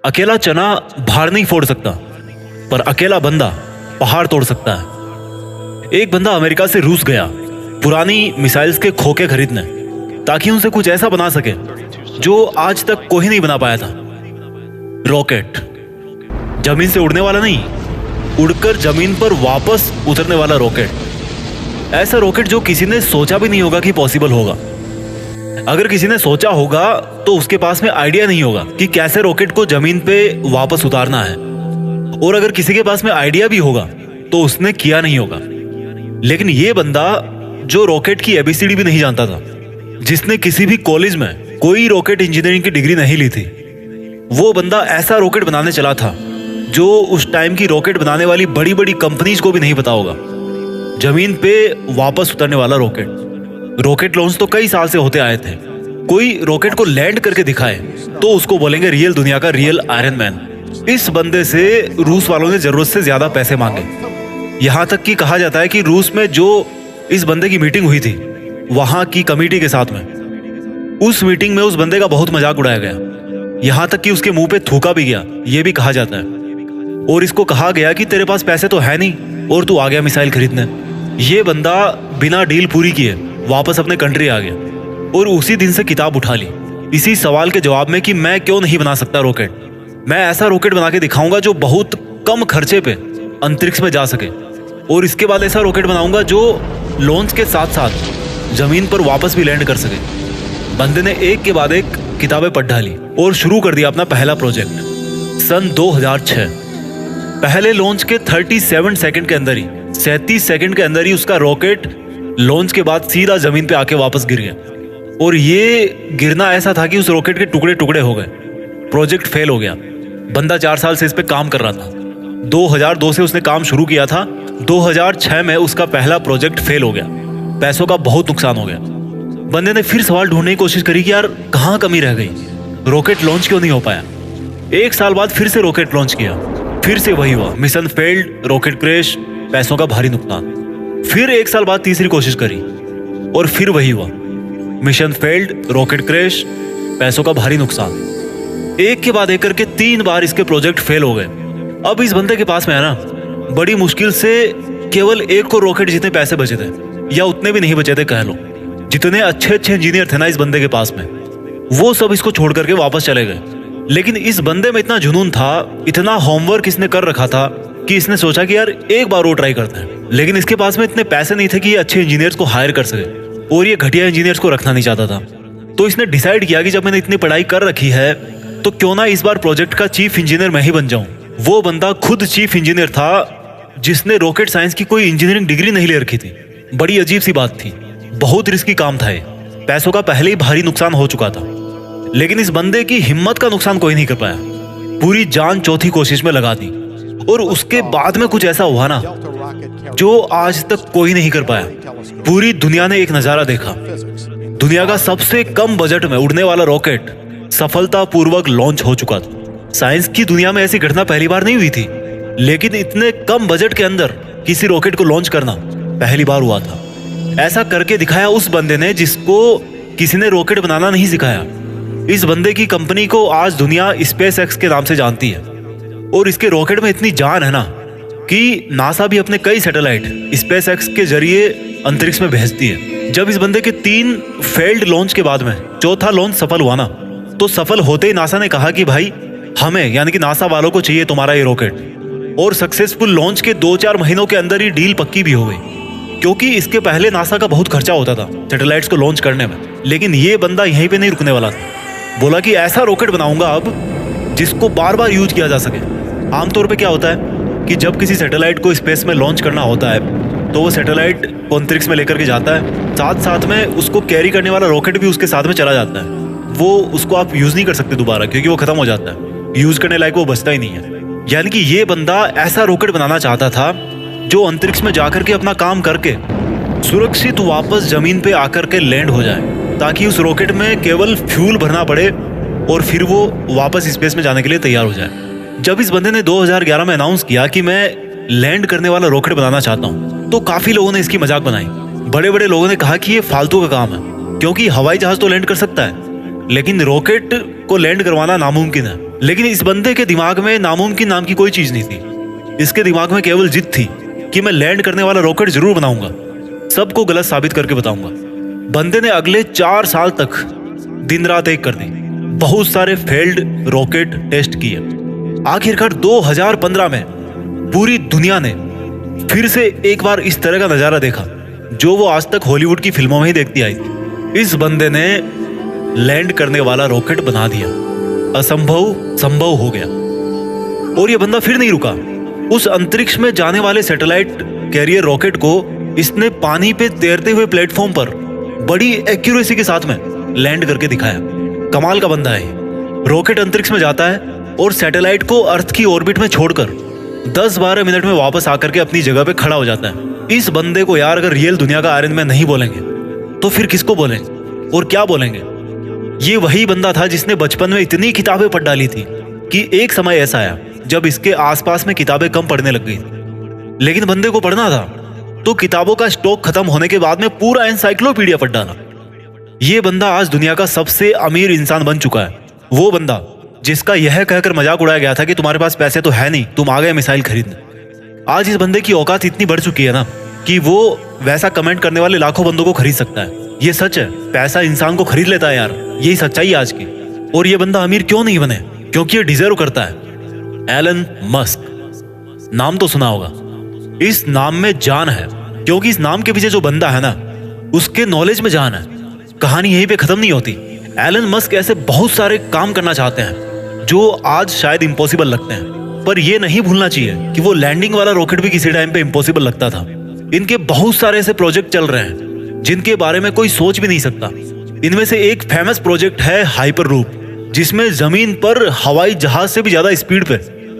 अकेला चना भार नहीं फोड़ सकता, पर अकेला बंदा पहाड़ तोड़ सकता है। एक बंदा अमेरिका से रूस गया पुरानी मिसाइल्स के खोखे खरीदने, ताकि उनसे कुछ ऐसा बना सके जो आज तक कोई नहीं बना पाया था। रॉकेट, जमीन से उड़ने वाला नहीं, उड़कर जमीन पर वापस उतरने वाला रॉकेट। ऐसा रॉकेट जो किसी ने सोचा भी नहीं होगा कि पॉसिबल होगा। अगर किसी ने सोचा होगा तो उसके पास में आइडिया नहीं होगा कि कैसे रॉकेट को जमीन पे वापस उतारना है, और अगर किसी के पास में आइडिया भी होगा तो उसने किया नहीं होगा। लेकिन ये बंदा जो रॉकेट की एबीसीडी भी नहीं जानता था, जिसने किसी भी कॉलेज में कोई रॉकेट इंजीनियरिंग की डिग्री नहीं ली थी, वो बंदा ऐसा रॉकेट बनाने चला था जो उस टाइम की रॉकेट बनाने वाली बड़ी बड़ी कंपनीज को भी नहीं पता होगा। जमीन पे वापस उतरने वाला रॉकेट। रॉकेट लॉन्च तो कई साल से होते आए थे। कोई रॉकेट को लैंड करके दिखाए तो उसको बोलेंगे रियल दुनिया का रियल आयरन मैन। इस बंदे से रूस वालों ने जरूरत से ज्यादा पैसे मांगे। यहां तक कि कहा जाता है कि रूस में जो इस बंदे की मीटिंग हुई थी वहां की कमेटी के साथ में, उस मीटिंग में उस बंदे का बहुत मजाक उड़ाया गया। यहां तक कि उसके मुंह पे थूका भी गया, ये भी कहा जाता है। और इसको कहा गया कि तेरे पास पैसे तो है नहीं और तू आ गया मिसाइल खरीदने। ये बंदा बिना डील पूरी किए वापस अपने कंट्री आ गया और उसी दिन से किताब उठा ली इसी सवाल के जवाब में कि मैं क्यों नहीं बना सकता रॉकेट। मैं ऐसा रॉकेट बना के दिखाऊंगा जो बहुत कम खर्चे पे अंतरिक्ष में जा सके, और इसके बाद ऐसा रॉकेट बनाऊंगा जो लॉन्च के साथ साथ जमीन पर वापस भी लैंड कर सके। बंदे ने एक के बाद एक किताबें पढ़ डाली और शुरू कर दिया अपना पहला प्रोजेक्ट। सन 2006 पहले लॉन्च के 37 सेकंड के अंदर ही 37 सेकंड के अंदर ही उसका रॉकेट लॉन्च के बाद सीधा जमीन पे आके वापस गिर गया। और ये गिरना ऐसा था कि उस रॉकेट के टुकड़े टुकड़े हो गए। प्रोजेक्ट फेल हो गया। बंदा 4 साल से इस पे काम कर रहा था। 2002 से उसने काम शुरू किया था। 2006 में उसका पहला प्रोजेक्ट फेल हो गया। पैसों का बहुत नुकसान हो गया। बंदे ने फिर सवाल ढूंढने की कोशिश करी कि यार कहाँ कमी रह गई, रॉकेट लॉन्च क्यों नहीं हो पाया। 1 साल बाद फिर से रॉकेट लॉन्च किया, फिर से वही हुआ, मिशन फेल्ड, रॉकेट क्रैश, पैसों का भारी नुकसान। फिर 1 साल बाद तीसरी कोशिश करी और फिर वही हुआ, मिशन फेल्ड, रॉकेट क्रैश, पैसों का भारी नुकसान। एक के बाद एक करके 3 बार इसके प्रोजेक्ट फेल हो गए। अब इस बंदे के पास में है ना, बड़ी मुश्किल से केवल 1 को रॉकेट जितने पैसे बचे थे, या उतने भी नहीं बचे थे कह लो। जितने अच्छे अच्छे इंजीनियर थे ना इस बंदे के पास में, वो सब इसको छोड़ करके वापस चले गए। लेकिन इस बंदे में इतना जुनून था, इतना होमवर्क इसने कर रखा था कि इसने सोचा कि यार एक बार वो ट्राई करते हैं। लेकिन इसके पास में इतने पैसे नहीं थे कि ये अच्छे इंजीनियर्स को हायर कर सके, और ये घटिया इंजीनियर्स को रखना नहीं चाहता था। तो इसने डिसाइड किया कि जब मैंने इतनी पढ़ाई कर रखी है तो क्यों ना इस बार प्रोजेक्ट का चीफ इंजीनियर मैं ही बन जाऊं। वो बंदा खुद चीफ इंजीनियर था जिसने रॉकेट साइंस की कोई इंजीनियरिंग डिग्री नहीं ले रखी थी। बड़ी अजीब सी बात थी, बहुत रिस्की काम था ये। पैसों का पहले ही भारी नुकसान हो चुका था, लेकिन इस बंदे की हिम्मत का नुकसान कोई नहीं कर पाया। पूरी जान चौथी कोशिश में लगा दी, और उसके बाद में कुछ ऐसा हुआ ना जो आज तक कोई नहीं कर पाया। पूरी दुनिया ने एक नजारा देखा। दुनिया का सबसे कम बजट में उड़ने वाला रॉकेट सफलतापूर्वक लॉन्च हो चुका था। साइंस की दुनिया में ऐसी घटना पहली बार नहीं हुई थी, लेकिन इतने कम बजट के अंदर किसी रॉकेट को लॉन्च करना पहली बार हुआ था। ऐसा करके दिखाया उस बंदे ने जिसको किसी ने रॉकेट बनाना नहीं सिखाया। इस बंदे की कंपनी को आज दुनिया स्पेसएक्स के नाम से जानती है, और इसके रॉकेट में इतनी जान है ना कि नासा भी अपने कई सैटेलाइट स्पेसएक्स के जरिए अंतरिक्ष में भेजती है। जब इस बंदे के 3 फेल्ड लॉन्च के बाद में चौथा लॉन्च सफल हुआ ना, तो सफल होते ही नासा ने कहा कि भाई हमें, यानी कि नासा वालों को चाहिए तुम्हारा ये रॉकेट। और सक्सेसफुल लॉन्च के 2-4 महीनों के अंदर ही डील पक्की भी हो गई, क्योंकि इसके पहले नासा का बहुत खर्चा होता था सैटेलाइट्स को लॉन्च करने में। लेकिन ये बंदा यहीं पे नहीं रुकने वाला था। बोला कि ऐसा रॉकेट बनाऊंगा अब जिसको बार बार यूज किया जा सके। आमतौर पे क्या होता है कि जब किसी सैटेलाइट को स्पेस में लॉन्च करना होता है तो वो सैटेलाइट को अंतरिक्ष में लेकर के जाता है, साथ साथ में उसको कैरी करने वाला रॉकेट भी उसके साथ में चला जाता है। वो उसको आप यूज नहीं कर सकते दोबारा, क्योंकि वो खत्म हो जाता है, यूज करने लायक वो बचता ही नहीं है। यानी कि ये बंदा ऐसा रॉकेट बनाना चाहता था जो अंतरिक्ष में जाकर के अपना काम करके सुरक्षित वापस जमीन पे आकर के लैंड हो जाए, ताकि उस रॉकेट में केवल फ्यूल भरना पड़े और फिर वो वापस स्पेस में जाने के लिए तैयार हो जाए। जब इस बंदे ने 2011 में अनाउंस किया कि मैं लैंड करने वाला रॉकेट बनाना चाहता हूँ, तो काफी लोगों ने इसकी मजाक बनाई। बड़े बड़े लोगों ने कहा कि ये फालतू का काम है, क्योंकि हवाई जहाज तो लैंड कर सकता है, लेकिन रॉकेट को लैंड करवाना नामुमकिन है। लेकिन इस बंदे के दिमाग में नामुमकिन नाम की कोई चीज नहीं थी। इसके दिमाग में केवल जिद थी कि मैं लैंड करने वाला रॉकेट जरूर बनाऊंगा, सबको गलत साबित करके बताऊंगा। बंदे ने अगले 4 साल तक दिन रात एक कर दी, बहुत सारे फेल्ड रॉकेट टेस्ट किए। आखिरकार 2015 में पूरी दुनिया ने फिर से एक बार इस तरह का नजारा देखा जो वो आज तक हॉलीवुड की फिल्मों में ही देखती आई थी। इस बंदे ने लैंड करने वाला रॉकेट बना दिया, असंभव संभव हो गया। और ये बंदा फिर नहीं रुका। उस अंतरिक्ष में जाने वाले सैटेलाइट कैरियर रॉकेट को इसने पानी पे तैरते हुए प्लेटफॉर्म पर बड़ी एक्यूरेसी के साथ में लैंड करके दिखाया। कमाल का बंदा है। रॉकेट अंतरिक्ष में जाता है और सैटेलाइट को अर्थ की ऑर्बिट में छोड़कर 10-12 मिनट में वापस आकर के अपनी जगह पे खड़ा हो जाता है। इस बंदे को यार अगर रियल दुनिया का आयरन मैन नहीं बोलेंगे तो फिर किसको बोलेंगे और क्या बोलेंगे? ये वही बंदा था जिसने बचपन में इतनी किताबें पढ़ डाली थी कि एक समय ऐसा आया जब इसके आसपास में किताबें कम पढ़ने लग गई। लेकिन बंदे को पढ़ना था तो किताबों का स्टॉक खत्म होने के बाद में पूरा एनसाइक्लोपीडिया पढ़ डाला। ये बंदा आज दुनिया का सबसे अमीर इंसान बन चुका है। वो बंदा जिसका यह कहकर मजाक उड़ाया गया था कि तुम्हारे पास पैसे तो है नहीं, तुम आ गए मिसाइल खरीदने। आज इस बंदे की औकात इतनी बढ़ चुकी है ना कि वो वैसा कमेंट करने वाले लाखों बंदों को खरीद सकता है। ये सच है, पैसा इंसान को खरीद लेता है यार, यही सच्चाई आज की। और ये बंदा अमीर क्यों नहीं बने? क्योंकि ये डिजर्व करता है। एलन मस्क, नाम तो सुना होगा। इस नाम में जान है, क्योंकि इस नाम के पीछे जो बंदा है ना उसके नॉलेज में जान है। कहानी यहीं पे खत्म नहीं होती। एलन मस्क ऐसे बहुत सारे काम करना चाहते हैं जो आज शायद इम्पॉसिबल लगते हैं, पर यह नहीं भूलना चाहिए कि वो लैंडिंग वाला रॉकेट भी किसी टाइम पे इम्पॉसिबल लगता था। इनके बहुत सारे ऐसे प्रोजेक्ट चल रहे हैं जिनके बारे में कोई सोच भी नहीं सकता। इनमें से एक फेमस प्रोजेक्ट है हाइपरलूप, जिसमें जमीन पर हवाई जहाज से भी ज्यादा स्पीड पे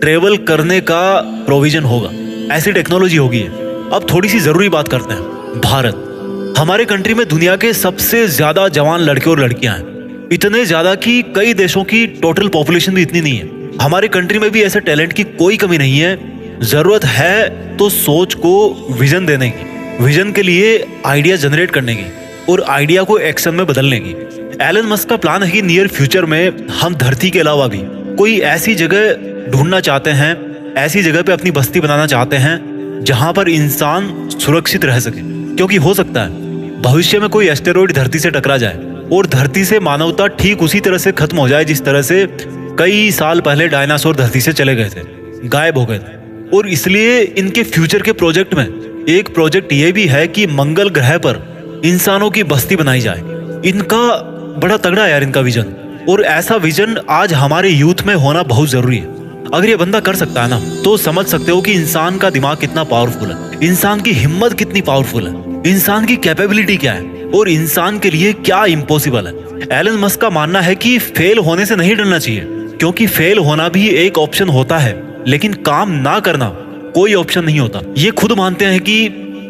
ट्रेवल करने का प्रोविजन होगा। ऐसी टेक्नोलॉजी होगी। अब थोड़ी सी जरूरी बात करते हैं। भारत, हमारे कंट्री में दुनिया के सबसे ज्यादा जवान लड़के और लड़कियां हैं, इतने ज्यादा कि कई देशों की टोटल पॉपुलेशन भी इतनी नहीं है। हमारे कंट्री में भी ऐसे टैलेंट की कोई कमी नहीं है। जरूरत है तो सोच को विजन देने की, विजन के लिए आइडिया जनरेट करने की और आइडिया को एक्शन में बदलने की। एलन मस्क का प्लान है कि नियर फ्यूचर में हम धरती के अलावा भी कोई ऐसी जगह ढूंढना चाहते हैं, ऐसी जगह पे अपनी बस्ती बनाना चाहते हैं जहां पर इंसान सुरक्षित रह सके। क्योंकि हो सकता है भविष्य में कोई एस्टेरॉइड धरती से टकरा जाए और धरती से मानवता ठीक उसी तरह से खत्म हो जाए जिस तरह से कई साल पहले डायनासोर धरती से चले गए थे, गायब हो गए थे। और इसलिए इनके फ्यूचर के प्रोजेक्ट में एक प्रोजेक्ट ये भी है कि मंगल ग्रह पर इंसानों की बस्ती बनाई जाए। इनका बड़ा तगड़ा है यार इनका विजन, और ऐसा विजन आज हमारे यूथ में होना बहुत जरूरी है। अगर ये बंदा कर सकता है ना तो समझ सकते हो कि इंसान का दिमाग कितना पावरफुल है, इंसान की हिम्मत कितनी पावरफुल है, इंसान की कैपेबिलिटी क्या है और इंसान के लिए क्या इम्पॉसिबल है। एलन मस्क का मानना है कि फेल होने से नहीं डरना चाहिए, क्योंकि फेल होना भी एक ऑप्शन होता है, लेकिन काम ना करना कोई ऑप्शन नहीं होता। ये खुद मानते हैं कि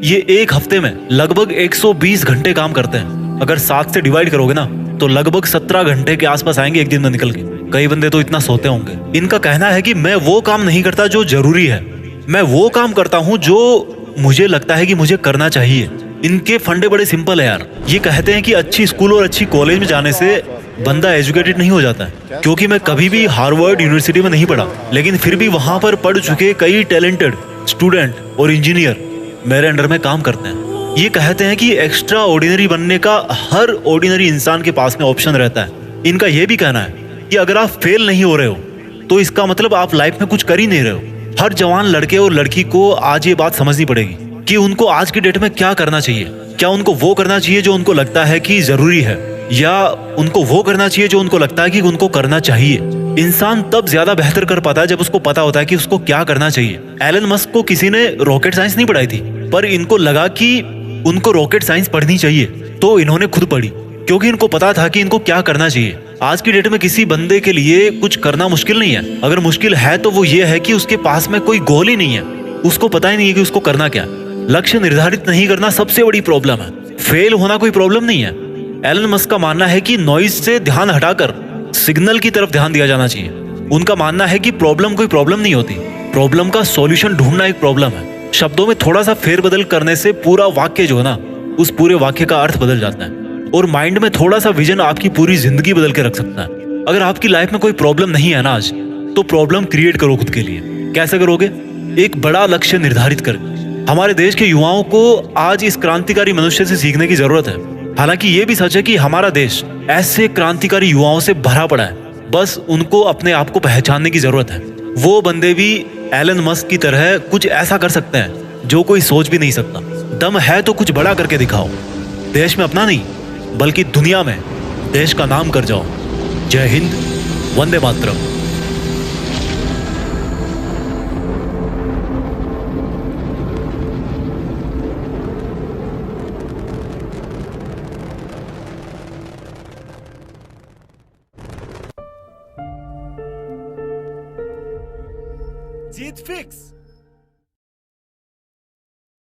ये एक हफ्ते में लगभग 120 घंटे काम करते हैं। अगर 7 से डिवाइड करोगे ना तो लगभग 17 घंटे के आसपास आएंगे एक दिन में निकल के। कई बंदे तो इतना सोते होंगे। इनका कहना है कि मैं वो काम नहीं करता जो जरूरी है, मैं वो काम करता हूँ जो मुझे लगता है कि मुझे करना चाहिए। इनके फंडे बड़े सिंपल है यार। ये कहते हैं कि अच्छी स्कूल और अच्छी कॉलेज में जाने से बंदा एजुकेटेड नहीं हो जाता है, क्योंकि मैं कभी भी हार्वर्ड यूनिवर्सिटी में नहीं पढ़ा, लेकिन फिर भी वहां पर पढ़ चुके कई टैलेंटेड स्टूडेंट और इंजीनियर मेरे अंडर में काम करते हैं। ये कहते हैं कि एक्स्ट्रा ऑर्डिनरी बनने का हर ऑर्डिनरी इंसान के पास में ऑप्शन रहता है। इनका यह भी कहना है कि अगर आप फेल नहीं हो रहे हो तो इसका मतलब आप लाइफ में कुछ कर ही नहीं रहे हो। हर जवान लड़के और लड़की को आज ये बात समझनी पड़ेगी कि उनको आज की डेट में क्या करना चाहिए। क्या उनको वो करना चाहिए जो उनको लगता है कि जरूरी है, या उनको वो करना चाहिए जो उनको लगता है कि उनको करना चाहिए। इंसान तब ज्यादा बेहतर कर पाता है जब उसको पता होता है कि उसको क्या करना चाहिए। एलन मस्क को किसी ने रॉकेट साइंस नहीं पढ़ाई थी, पर इनको लगा कि उनको रॉकेट साइंस पढ़नी चाहिए, तो इन्होंने खुद पढ़ी, क्योंकि इनको पता था कि इनको क्या करना चाहिए। आज की डेट में किसी बंदे के लिए कुछ करना मुश्किल नहीं है। अगर मुश्किल है तो वो ये है कि उसके पास में कोई गोल ही नहीं है, उसको पता ही नहीं है कि उसको करना क्या। लक्ष्य निर्धारित नहीं करना सबसे बड़ी प्रॉब्लम है। फेल होना कोई प्रॉब्लम नहीं है। एलन मस्क का मानना है कि नॉइज से ध्यान हटाकर सिग्नल की तरफ ध्यान दिया जाना चाहिए। उनका मानना है कि प्रॉब्लम कोई प्रॉब्लम नहीं होती, प्रॉब्लम का सॉल्यूशन ढूंढना एक प्रॉब्लम है। शब्दों में थोड़ा सा फेरबदल करने से पूरा वाक्य जो है ना, उस पूरे वाक्य का अर्थ बदल जाता है। और माइंड में थोड़ा सा विजन आपकी पूरी जिंदगी बदल के रख सकता है। अगर आपकी लाइफ में कोई प्रॉब्लम नहीं है ना आज, तो प्रॉब्लम क्रिएट करो खुद के लिए। कैसे करोगे? एक बड़ा लक्ष्य निर्धारित कर। हमारे देश के युवाओं को आज इस क्रांतिकारी मनुष्य से सीखने की जरूरत है। हालांकि ये भी सच है कि हमारा देश ऐसे क्रांतिकारी युवाओं से भरा पड़ा है, बस उनको अपने आप को पहचानने की जरूरत है। वो बंदे भी एलन मस्क की तरह कुछ ऐसा कर सकते हैं जो कोई सोच भी नहीं सकता। दम है तो कुछ बड़ा करके दिखाओ। देश में अपना नहीं, बल्कि दुनिया में देश का नाम कर जाओ। जय हिंद, वंदे मातरम। जीत फिक्स।